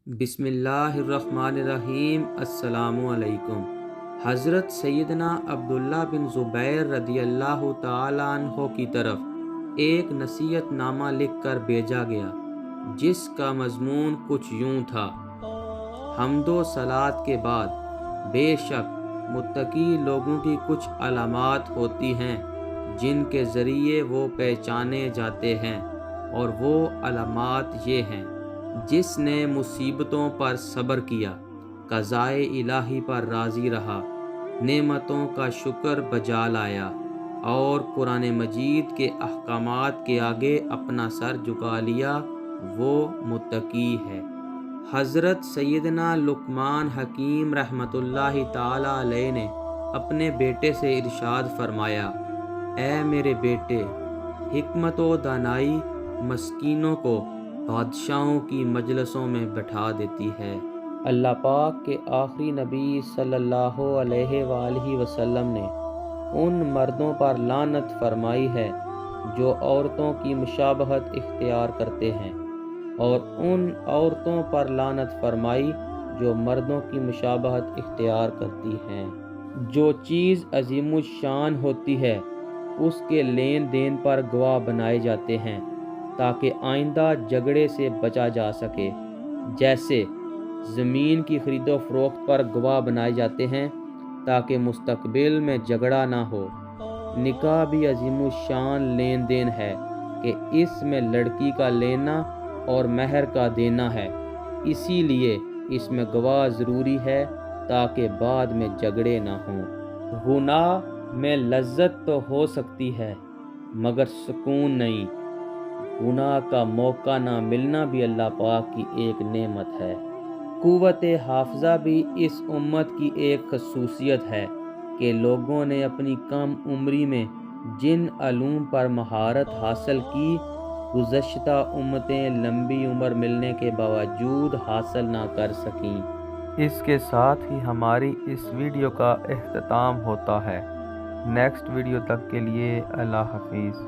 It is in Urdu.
بسم اللہ الرحمن الرحیم۔ السلام علیکم۔ حضرت سیدنا عبداللہ بن زبیر رضی اللہ تعالیٰ عنہ کی طرف ایک نصیحت نامہ لکھ کر بھیجا گیا، جس کا مضمون کچھ یوں تھا: حمد و صلوات کے بعد بے شک متقی لوگوں کی کچھ علامات ہوتی ہیں جن کے ذریعے وہ پہچانے جاتے ہیں، اور وہ علامات یہ ہیں: جس نے مصیبتوں پر صبر کیا، قضاء الہی پر راضی رہا، نعمتوں کا شکر بجا لایا، اور قرآن مجید کے احکامات کے آگے اپنا سر جھکا لیا، وہ متقی ہے۔ حضرت سیدنا لقمان حکیم رحمۃ اللہ تعالی علیہ نے اپنے بیٹے سے ارشاد فرمایا: اے میرے بیٹے، حکمت و دانائی مسکینوں کو بادشاہوں کی مجلسوں میں بٹھا دیتی ہے۔ اللہ پاک کے آخری نبی صلی اللہ علیہ وآلہ وسلم نے ان مردوں پر لعنت فرمائی ہے جو عورتوں کی مشابہت اختیار کرتے ہیں، اور ان عورتوں پر لعنت فرمائی جو مردوں کی مشابہت اختیار کرتی ہیں۔ جو چیز عظیم الشان ہوتی ہے اس کے لین دین پر گواہ بنائے جاتے ہیں تاکہ آئندہ جھگڑے سے بچا جا سکے، جیسے زمین کی خرید و فروخت پر گواہ بنائے جاتے ہیں تاکہ مستقبل میں جھگڑا نہ ہو۔ نکاح بھی عظیم الشان لین دین ہے کہ اس میں لڑکی کا لینا اور مہر کا دینا ہے، اسی لیے اس میں گواہ ضروری ہے تاکہ بعد میں جھگڑے نہ ہوں۔ گناہ میں لذت تو ہو سکتی ہے مگر سکون نہیں۔ گناہ کا موقع نہ ملنا بھی اللہ پاک کی ایک نعمت ہے۔ قوت حافظہ بھی اس امت کی ایک خصوصیت ہے کہ لوگوں نے اپنی کم عمری میں جن علوم پر مہارت حاصل کی، گزشتہ امتیں لمبی عمر ملنے کے باوجود حاصل نہ کر سکیں۔ اس کے ساتھ ہی ہماری اس ویڈیو کا اختتام ہوتا ہے۔ نیکسٹ ویڈیو تک کے لیے اللہ حافظ۔